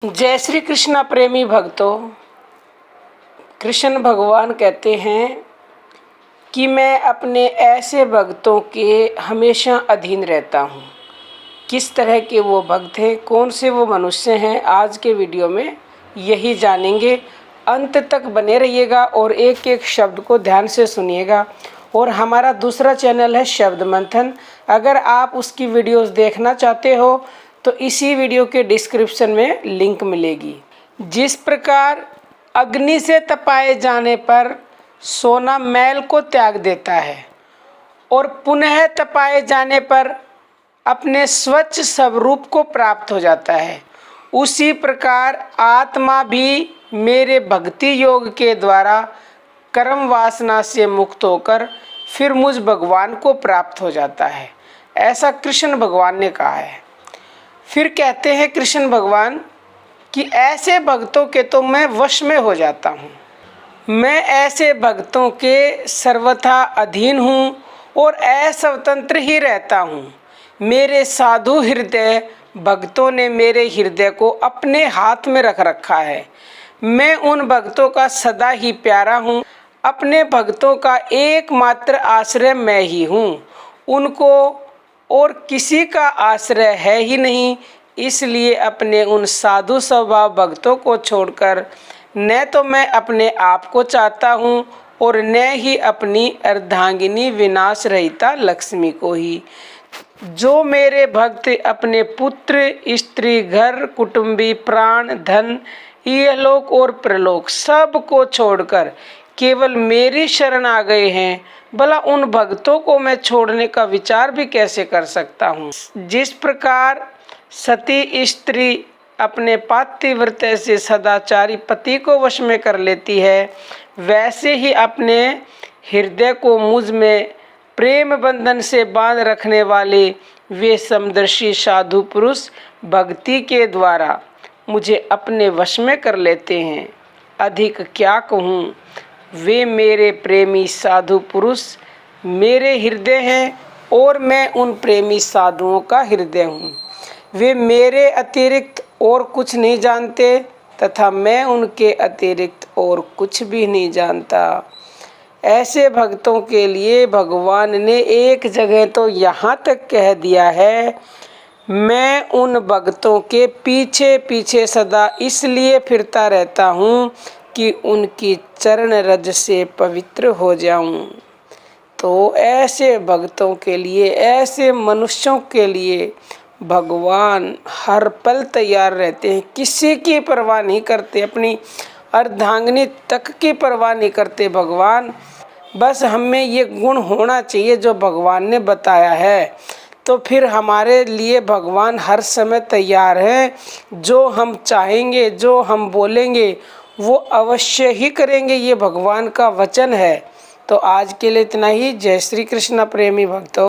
जय श्री कृष्णा प्रेमी भक्तों। कृष्ण भगवान कहते हैं कि मैं अपने ऐसे भक्तों के हमेशा अधीन रहता हूँ। किस तरह के वो भक्त हैं, कौन से वो मनुष्य हैं, आज के वीडियो में यही जानेंगे। अंत तक बने रहिएगा और एक एक शब्द को ध्यान से सुनिएगा। और हमारा दूसरा चैनल है शब्द मंथन, अगर आप उसकी वीडियोस देखना चाहते हो तो इसी वीडियो के डिस्क्रिप्शन में लिंक मिलेगी। जिस प्रकार अग्नि से तपाए जाने पर सोना मैल को त्याग देता है और पुनः तपाए जाने पर अपने स्वच्छ स्वरूप को प्राप्त हो जाता है, उसी प्रकार आत्मा भी मेरे भक्ति योग के द्वारा कर्म वासना से मुक्त होकर फिर मुझ भगवान को प्राप्त हो जाता है। ऐसा कृष्ण भगवान ने कहा है। फिर कहते हैं कृष्ण भगवान कि ऐसे भक्तों के तो मैं वश में हो जाता हूँ। मैं ऐसे भक्तों के सर्वथा अधीन हूँ और अस्वतंत्र ही रहता हूँ। मेरे साधु हृदय भक्तों ने मेरे हृदय को अपने हाथ में रख रखा है। मैं उन भक्तों का सदा ही प्यारा हूँ। अपने भक्तों का एकमात्र आश्रय मैं ही हूँ, उनको और किसी का आश्रय है ही नहीं। इसलिए अपने उन साधु स्वभाव भक्तों को छोड़कर न तो मैं अपने आप को चाहता हूँ और न ही अपनी अर्धांगिनी विनाश रहिता लक्ष्मी को ही। जो मेरे भक्त अपने पुत्र, स्त्री, घर, कुटुंबी, प्राण, धन, इहलोक और प्रलोक सब को छोड़कर केवल मेरी शरण आ गए हैं, भला उन भक्तों को मैं छोड़ने का विचार भी कैसे कर सकता हूँ। जिस प्रकार सती स्त्री अपने पातिव्रत्य से सदाचारी पति को वश में कर लेती है, वैसे ही अपने हृदय को मुझ में प्रेम बंधन से बांध रखने वाले वे समदर्शी साधु पुरुष भक्ति के द्वारा मुझे अपने वश में कर लेते हैं। अधिक क्या कहूँ, वे मेरे प्रेमी साधु पुरुष मेरे हृदय हैं और मैं उन प्रेमी साधुओं का हृदय हूँ। वे मेरे अतिरिक्त और कुछ नहीं जानते तथा मैं उनके अतिरिक्त और कुछ भी नहीं जानता। ऐसे भक्तों के लिए भगवान ने एक जगह तो यहाँ तक कह दिया है, मैं उन भक्तों के पीछे पीछे सदा इसलिए फिरता रहता हूँ कि उनकी चरण रज से पवित्र हो जाऊं। तो ऐसे भक्तों के लिए, ऐसे मनुष्यों के लिए भगवान हर पल तैयार रहते हैं। किसी की परवाह नहीं करते, अपनी अर्धांगिनी तक की परवाह नहीं करते भगवान। बस हमें ये गुण होना चाहिए जो भगवान ने बताया है, तो फिर हमारे लिए भगवान हर समय तैयार हैं। जो हम चाहेंगे, जो हम बोलेंगे, वो अवश्य ही करेंगे, ये भगवान का वचन है। तो आज के लिए इतना ही। जय श्री कृष्ण प्रेमी भक्तों।